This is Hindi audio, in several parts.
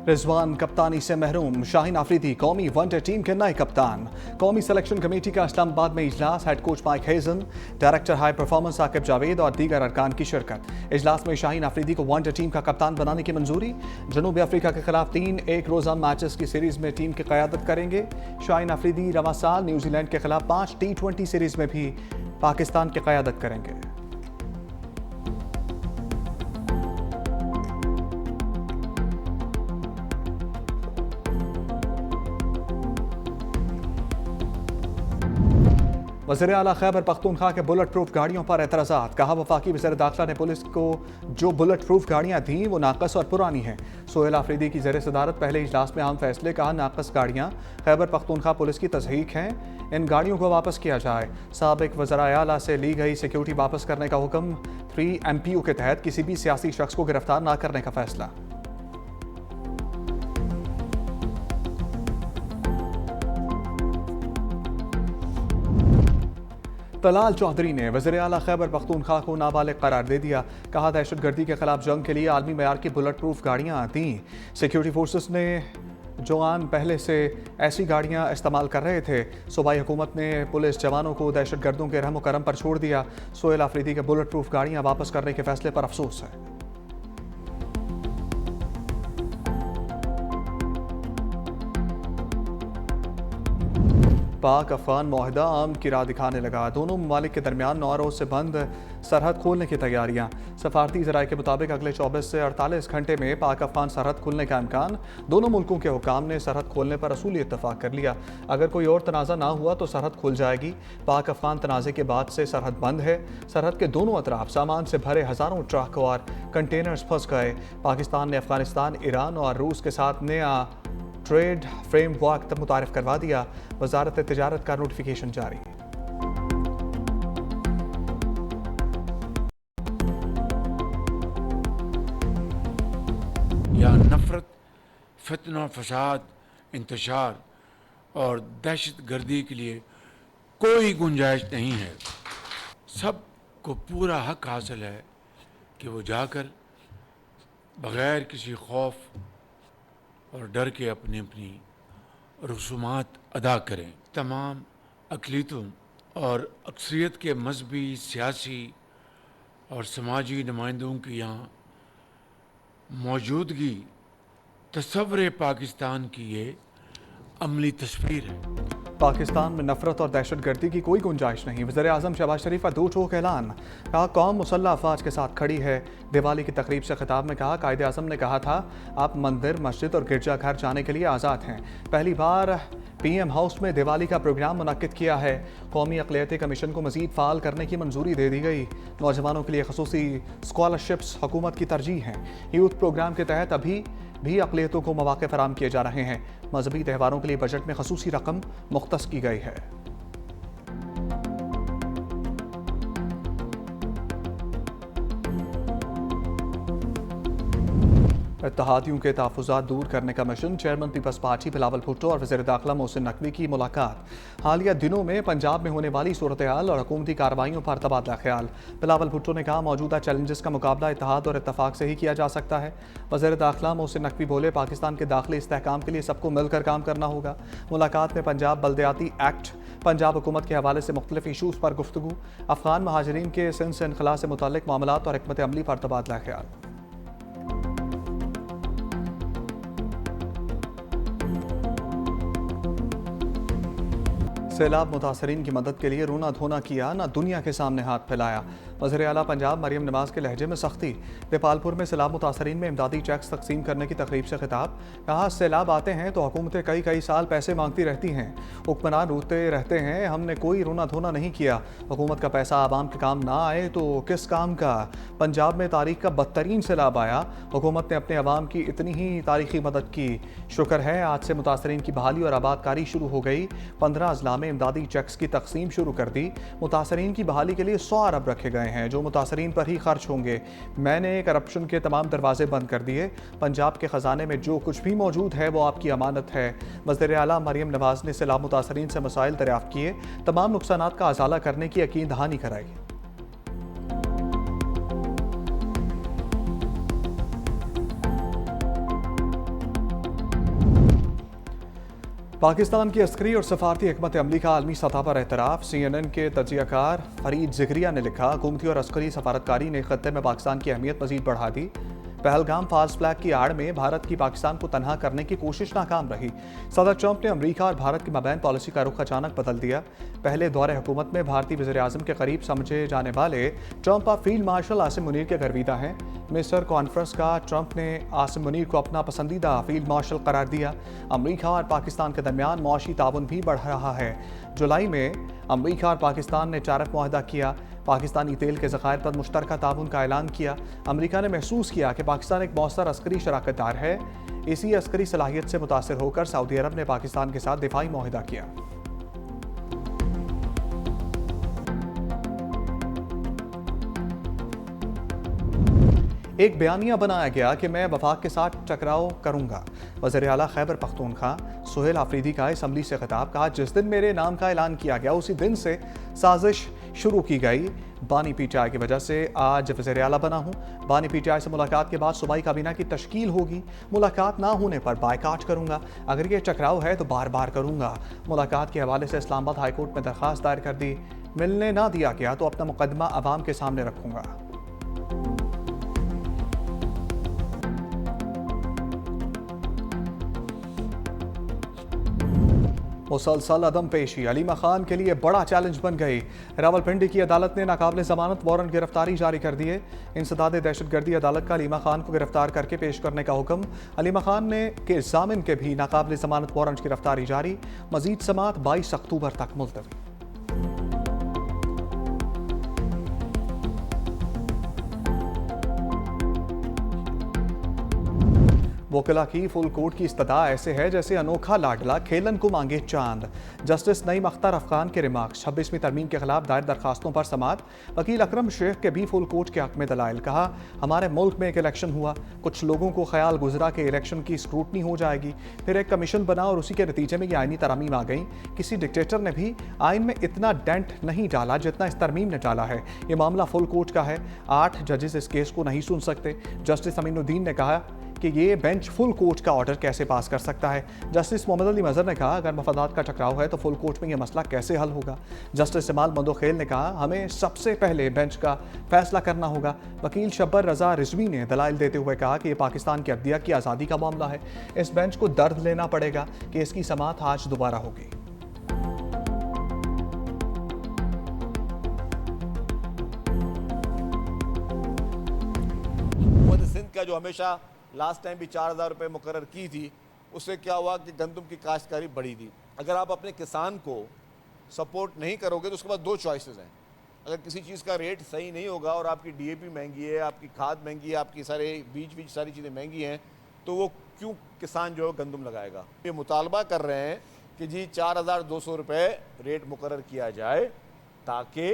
रिजवान कप्तानी से महरूम, शाहीन आफरीदी कौमी वनडे टीम के नए कप्तान। कौमी सिलेक्शन कमेटी का इस्लामाबाद में इजलास, head coach Mike Hesson, director high performance Aqib Javed और दीगर अरकान की शिरकत। इजलास में शाहीन आफरीदी को वनडे टीम का कप्तान बनाने की मंजूरी। जनूबी अफ्रीका के खिलाफ 3 एक रोजा मैचेस की सीरीज में टीम की क़यादत करेंगे। शाहीन आफरीदी रवां साल न्यूजीलैंड के खिलाफ 5 T20 सीरीज में भी पाकिस्तान की क़यादत करेंगे। वज़ीर आला खैबर पख्तूनख्वा के बुलेट प्रूफ गाड़ियों पर एतराज़ात। कहा, वफाकी वज़ीर दाखिला ने पुलिस को जो बुलेट प्रूफ गाड़ियाँ थीं वो नाकस और पुरानी हैं। सोहेल आफरीदी की ज़ेर सदारत पहले इजलास में अहम फैसले। कहा, नाकस गाड़ियाँ खैबर पख्तूनख्वा पुलिस की तस्दीक हैं, इन गाड़ियों को वापस किया जाए। साबिक वज़राए आला से ली गई सिक्योरिटी वापस करने का हुक्म। 3 MPO के तहत किसी भी सियासी शख्स को गिरफ्तार न करने का फैसला। तलाल चौधरी ने वज़ीर आला खैबर पख्तूनख्वा को नाबालिग करार दे दिया। कहा, दहशतगर्दी के खिलाफ जंग के लिए आलमी मयार की बुलेट प्रूफ गाड़ियाँ दी। सिक्योरिटी फोर्सेस ने जवान पहले से ऐसी गाड़ियाँ इस्तेमाल कर रहे थे। सूबाई हुकूमत ने पुलिस जवानों को दहशतगर्दों के रहम करम पर छोड़ दिया। सोहेल आफरीदी के बुलेट प्रूफ गाड़ियाँ वापस करने के फैसले पर अफसोस है। पाक अफगान मुआहदा अमन की राह दिखाने लगा। दोनों ममालिक के दरमियान 9 रोज से बंद सरहद खोलने की तैयारियां। सफारती ज़राए के मुताबिक अगले 24 से 48 घंटे में पाक अफगान सरहद खुलने का इम्कान। दोनों मुल्कों के हुकाम ने सरहद खोलने पर असूली इत्तफाक कर लिया। अगर कोई और तनाज़ा ना हुआ तो सरहद खुल जाएगी। पाक अफगान तनाज़े के बाद से सरहद बंद है। सरहद के दोनों अतराफ सामान से भरे हज़ारों ट्रक और कंटेनर्स फंस गए। पाकिस्तान ने अफगानिस्तान, ईरान और रूस के साथ नया ट्रेड फ्रेमवर्क मुतारिफ करवा दिया। वजारत तिजारत का नोटिफिकेशन जारी। या नफरत, फितना, फसाद, इंतशार और दहशत गर्दी के लिए कोई गुंजाइश नहीं है। सबको पूरा हक हासिल है कि वो जाकर बग़ैर किसी खौफ और डर के अपनी अपनी रसूमात अदा करें। तमाम अक़लीतों और अक्सरियत के मजहबी, सियासी और समाजी नुमाइंदों की यहाँ मौजूदगी तस्वुर पाकिस्तान की ये अमली तस्वीर है। पाकिस्तान में नफरत और दहशत गर्दी की कोई गुंजाइश नहीं। वज़ीर आज़म शहबाज शरीफ का दो टोक ऐलान। कहा, कौम मुसल्लह अफवाज के साथ खड़ी है। दिवाली की तकरीब से खिताब में कहा, कायदे आज़म ने कहा था आप मंदिर, मस्जिद और गिरजाघर जाने के लिए आज़ाद हैं। पहली बार PM हाउस में दिवाली का प्रोग्राम मुनक्किद किया है। कौमी अक़लियती कमीशन को मज़ीद फ़ाल करने की मंजूरी दे दी गई। नौजवानों के लिए ख़ुसूसी स्कॉलरशिप्स हुकूमत की तरजीह हैं। यूथ प्रोग्राम के तहत अभी भी अक़लियतों को मौक़े फराहम किए जा रहे हैं। मजहबी त्योहारों के लिए बजट में ख़ुसूसी रकम मुख्तस की गई है। इत्तेहादियों के तहफ़्फ़ुज़ात दूर करने का मिशन। चेयरमैन पीपल्स पार्टी बिलावल भुट्टो और वज़ीर दाखिला मोहसिन नकवी की मुलाकात। हालिया दिनों में पंजाब में होने वाली सूरत हाल और हुकूमती कार्रवाइयों पर तबादला ख्याल। बिलावल भुट्टो ने कहा, मौजूदा चैलेंजेस का मुकाबला इत्तेहाद और इत्तफाक से ही किया जा सकता है। वज़ीर दाखिला मोहसिन नकवी बोले, पाकिस्तान के दाखिली इस्तेहकाम के लिए सबको मिलकर काम करना होगा। मुलाकात में पंजाब बल्दियाती एक्ट, पंजाब हुकूमत के हवाले से मुख्तलिफ इशूज़ पर गुफ्तगू, अफ़गान महाजरीन के सिंध से इनखला से मुताल्लिक़ मामलात और हिकमत अमली पर तबादला ख्याल। सैलाब मुतासरीन की मदद के लिए रोना धोना किया, ना दुनिया के सामने हाथ फैलाया। वज़ीर आला पंजाब मरियम नवाज़ के लहजे में सख्ती। देपालपुर में सैलाब मुतासरीन में इमदादी चेक्स तकसीम करने की तकरीब से खिताब। कहा, सैलाब आते हैं तो हुकूमतें कई साल पैसे मांगती रहती हैं, हुक्मरान रोते रहते हैं। हमने कोई रोना धोना नहीं किया। हुकूमत का पैसा आवाम के काम ना आए तो किस काम का। पंजाब में तारीख का बदतरीन सैलाब आया, हुकूमत ने अपने अवाम की इतनी ही तारीखी मदद की। शुक्र है आज से मुतासरीन की बहाली और आबादकारी शुरू हो गई। 15 अजला में इमदादी चेक्स की तकसीम शुरू कर दी। मुतासरीन की बहाली के लिए 100 अरब रखे गए हैं जो मुतासरीन पर ही खर्च होंगे। मैंने करप्शन के तमाम दरवाजे बंद कर दिए। पंजाब के खजाने में जो कुछ भी मौजूद है वो आपकी अमानत है। वज़ीर आला मरियम नवाज़ ने सैलाब मुतासरीन से मसाइल दरियाफ्त किए, तमाम नुकसानात का अजाला करने की यकीन दहानी कराई। पाकिस्तान की अस्करी और सफारती हिकमत अमली का आलमी सतह पर एतराफ़। CNN के तजियाकार फरीद ज़िक्रिया ने लिखा, हुकूमती और अस्करी सफारतकारी ने खत्ते में पाकिस्तान की अहमियत मज़ीद बढ़ा दी। पहलगाम फाल्स फ्लैग की आड़ में भारत की पाकिस्तान को तनहा करने की कोशिश नाकाम रही। सदर ट्रंप ने अमरीका और भारत के मबैन पॉलिसी का रुख अचानक बदल दिया। पहले दौरे हुकूमत में भारतीय वज़ीर आज़म के करीब समझे जाने वाले ट्रंप अब फील्ड मार्शल आसिम मुनीर के गर्विदा हैं। मिस्टर कॉन्फ्रेंस का ट्रंप ने आसिम मुनीर को अपना पसंदीदा फील्ड मार्शल करार दिया। अमरीका और पाकिस्तान के दरमियान मुआशी ताउन भी बढ़ रहा है। जुलाई में अमरीका और पाकिस्तान ने टारिफ मुआहदा किया। पाकिस्तानी तेल के ज़खायर पर मुश्तरका ताउन का ऐलान किया। अमरीका ने महसूस किया कि पाकिस्तान एक मौसर अस्करी शराकतदार है। इसी अस्करी सलाहियत से मुतासिर होकर सऊदी अरब ने पाकिस्तान के साथ दिफाई मुआहदा किया। एक बयानिया बनाया गया कि मैं वफाक के साथ टकराव करूंगा। वज़ीर आला खैबर पख्तूनख्वा सुहेल आफरीदी का असम्बली से खिताब। कहा, जिस दिन मेरे नाम का ऐलान किया गया उसी दिन से साजिश शुरू की गई। बानी PTI की वजह से आज वज़ीर आला बना हूँ। बानी PTI से मुलाकात के बाद सूबाई काबीना की तश्कील होगी। मुलाकात ना होने पर बायकाट करूँगा। अगर ये टकराव है तो बार बार करूँगा। मुलाकात के हवाले से इस्लामाबाद हाईकोर्ट में दरख्वास्त दायर कर दी। मिलने ना दिया गया तो अपना मुकदमा अवाम के सामने रखूँगा। मुसलसल अदम पेशी अलीमा खान के लिए बड़ा चैलेंज बन गई। रावलपिंडी की अदालत ने नाकाबिल जमानत वारंट गिरफ्तारी जारी कर दिए। इंसदाद दहशतगर्दी अदालत का अलीमा खान को गिरफ्तार करके पेश करने का हुक्म। अलीमा खान ने के जामिन के भी नाकाबिल जमानत वारंट गिरफ्तारी जारी। मजीद समात 22 अक्टूबर तक मुलतवी। वोकला की फुल कोर्ट की इस्तदा ऐसे है जैसे अनोखा लाडला खेलन को मांगे चांद। जस्टिस नईम अख्तर अफगान के रिमार्क्स। 26वीं तरमीम के खिलाफ दायर दरखास्तों पर समात। वकील अकरम शेख के भी फुल कोर्ट के हक में दलाइल। कहा, हमारे मुल्क में एक इलेक्शन हुआ, कुछ लोगों को ख्याल गुजरा कि इलेक्शन की स्क्रूटनी हो जाएगी, फिर एक कमीशन बना और उसी के नतीजे में ये आईनी तरमीम आ गई। किसी डिक्टेटर ने भी आइन में इतना डेंट नहीं डाला जितना इस तरमीम ने डाला है। ये मामला फुल कोर्ट का है। 8 जजेस इस केस को नहीं सुन सकते। जस्टिस अमीनुद्दीन ने कहा कि ये बेंच फुल कोर्ट का ऑर्डर कैसे पास कर सकता है। जस्टिस मोहम्मद अली मजहर ने कहा, अगर मफादात का टकराव है तो फुल कोर्ट में यह मसला कैसे हल होगा। जस्टिस जमाल मंदोखेल ने कहा, हमें सबसे पहले बेंच का फैसला करना होगा। वकील शब्बर रजा रिजवी ने दलाइल देते हुए कहा कि यह पाकिस्तान की अदलिया की आज़ादी का मामला है। इस बेंच को दर्द लेना पड़ेगा कि इसकी समाअत आज दोबारा होगी। सिंध का जो हमेशा लास्ट टाइम भी 4,000 रुपये मुकर्रर की थी, उससे क्या हुआ कि गंदम की काश्तकारी बढ़ी थी। अगर आप अपने किसान को सपोर्ट नहीं करोगे तो उसके बाद 2 चॉइसेस हैं। अगर किसी चीज़ का रेट सही नहीं होगा और आपकी DAP महंगी है, आपकी खाद महंगी है, आपकी सारे बीज सारी चीज़ें महंगी हैं, तो वो क्यों किसान जो है गंदम लगाएगा। ये मुतालबा कर रहे हैं कि जी 4,200 रुपये रेट मुकर्रर किया जाए ताकि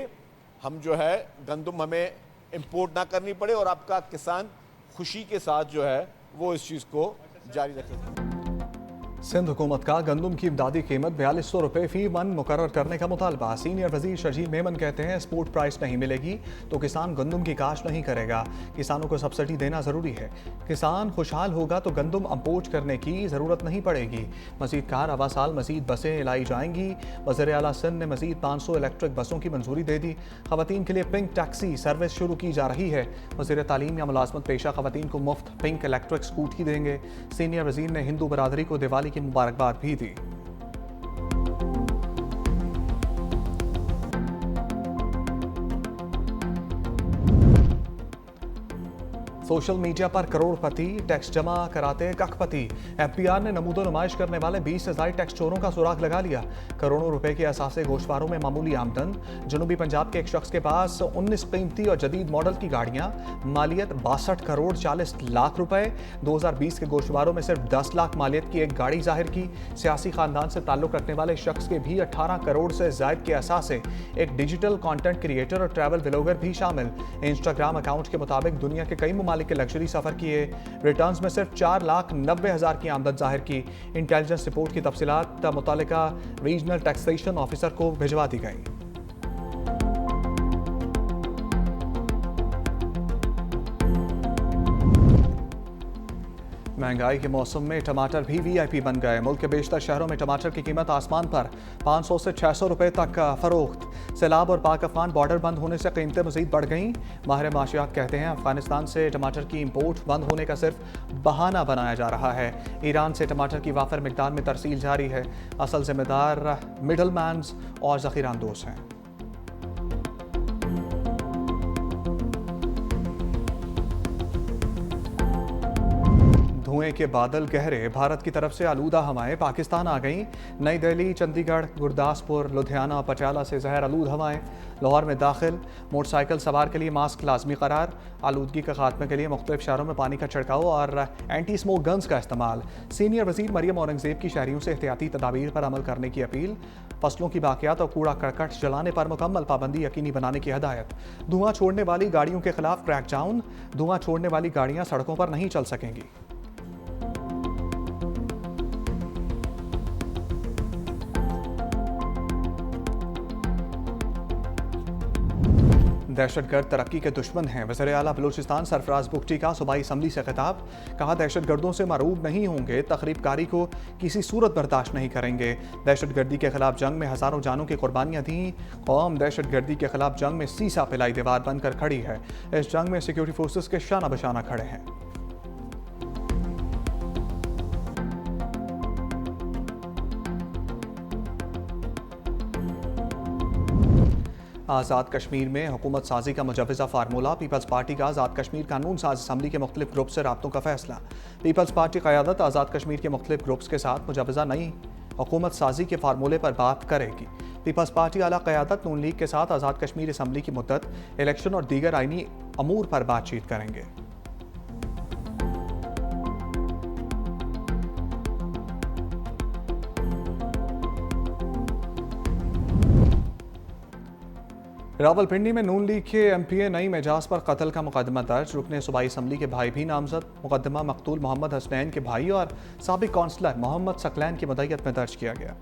हम जो है गंदम हमें इम्पोर्ट ना करनी पड़े और आपका किसान खुशी के साथ जो है वो इस चीज़ को जारी रखें। सिंध हुकूमत का गंदम की इमदादी कीमत 4200 रुपये फी मन मुकर्रर करने का मुतालबा। सीनियर वजीर शजीब मेमन कहते हैं, स्पोर्ट प्राइस नहीं मिलेगी तो किसान गंदम की काश्त नहीं करेगा। किसानों को सब्सिडी देना ज़रूरी है। किसान खुशहाल होगा तो गंदम इम्पोर्ट करने की ज़रूरत नहीं पड़ेगी। मजीद कहा, रवा साल मजीद बसें लाई जाएंगी। वज़ीर आला सिंध ने मजीद 500 इलेक्ट्रिक बसों की मंजूरी दे दी। खवातीन के लिए पिंक टैक्सी सर्विस शुरू की जा रही है। वज़ीर तालीम या मुलाजमत पेशा खवातीन को मुफ्त पिंक इलेक्ट्रिक स्कूटी देंगे। सीनियर वजीर ने हिंदू बरादरी को दिवाली की मुबारकबाद भी दी। सोशल मीडिया पर करोड़पति, टैक्स जमा कराते कखपति। FBR ने नमूदो नुमाइश करने वाले 20 से ज़ायद टैक्स चोरों का सुराग लगा लिया। करोड़ों रुपए के असासे गोशवारों में मामूली आमदन। जनूबी पंजाब के एक शख्स के पास 19 कीमती और जदीद मॉडल की गाड़ियां, मालियत 62 करोड़ 40 लाख रुपए। 2020 के गोशवारों में सिर्फ 10 लाख मालियत की एक गाड़ी जाहिर की। सियासी खानदान से ताल्लुक रखने वाले शख्स के भी 18 करोड़ से ज़ायद के असासे। एक डिजिटल कंटेंट क्रिएटर और ट्रैवल व्लॉगर भी शामिल। इंस्टाग्राम अकाउंट के मुताबिक दुनिया के कई ममालिक के लग्जरी सफर किए। रिटर्न्स में सिर्फ 4,90,000 की आमदन जाहिर की। इंटेलिजेंस रिपोर्ट की तफसीलात मुतालिका रीजनल टैक्सेशन ऑफिसर को भिजवा दी गई। महंगाई के मौसम में टमाटर भी वीआईपी बन गए। मुल्क के बेशतर शहरों में टमाटर की कीमत आसमान पर, 500 से 600 रुपए तक फरोख्त। सैलाब और पाक अफगान बॉर्डर बंद होने से कीमतें मजीद बढ़ गईं। माहिर माशियात कहते हैं अफगानिस्तान से टमाटर की इंपोर्ट बंद होने का सिर्फ बहाना बनाया जा रहा है। ईरान से टमाटर की वाफर मिकदार में तरसील जारी है। असल जिम्मेदार मिडल मैन्स और ज़ख़ीरानंदोज़ हैं। धुएं के बादल गहरे, भारत की तरफ से आलूदा हवाएं पाकिस्तान आ गईं। नई दिल्ली, चंडीगढ़, गुरदासपुर, लुधियाना, पटियाला से जहर आलूद हवाएं लाहौर में दाखिल। मोटरसाइकिल सवार के लिए मास्क लाजमी करार। आलूदगी के खात्मे के लिए मुख्तलिफ शहरों में पानी का छिड़काव और एंटी स्मोक गन्स का इस्तेमाल। सीनियर वजीर मरियम औरंगजेब की शहरियों से एहतियाती तदाबीर पर अमल करने की अपील। फसलों की बाकियात और कूड़ा करकट जलाने पर मुकम्मल पाबंदी यकीनी बनाने की हदायत। धुआं छोड़ने वाली गाड़ियों के खिलाफ क्रैकडाउन। धुआं छोड़ने वाली गाड़ियां सड़कों पर नहीं चल सकेंगी। दहशतगर्द तरक्की के दुश्मन हैं। वज़ीर आला बलूचिस्तान सरफराज बुगटी का सूबाई असम्बली से खिताब। कहा दहशतगर्दों से मरूब नहीं होंगे, तखरीबकारी को किसी सूरत बर्दाश्त नहीं करेंगे। दहशतगर्दी के खिलाफ जंग में हज़ारों जानों की कुर्बानियाँ दी। कौम दहशतगर्दी के खिलाफ जंग में सीसा पिलाई दीवार बनकर खड़ी है। इस जंग में सिक्योरिटी फोर्सेस के शाना बशाना खड़े हैं। आज़ाद कश्मीर में हुकूमत साजी का मुजवज़ा फार्मूला। पीपल्स पार्टी का आज़ाद कश्मीर कानून साज असम्बली के मुख्तलिफ ग्रुप से राब्तों का फैसला। पीपल्स पार्टी क़यादत आज़ाद कश्मीर के मुख्तलिफ ग्रुप्स के साथ मुजवज़ा नई हुकूमत साजी के फार्मूले पर बात करेगी। पीपल्स पार्टी आला क़यादत नून लीग के साथ आज़ाद कश्मीर असम्बली की मुद्दत, इलेक्शन और दीगर आइनी अमूर पर बातचीत करेंगे। रावलपिंडी में नून लीग के एमपीए नईम एजाज पर कत्ल का मुकदमा दर्ज। रुकने सूबाई असम्बली के भाई भी नामजद। मुकदमा मकतूल मोहम्मद हसनैन के भाई और साबिक कौंसलर मोहम्मद सकलैन की मदईयत में दर्ज किया गया।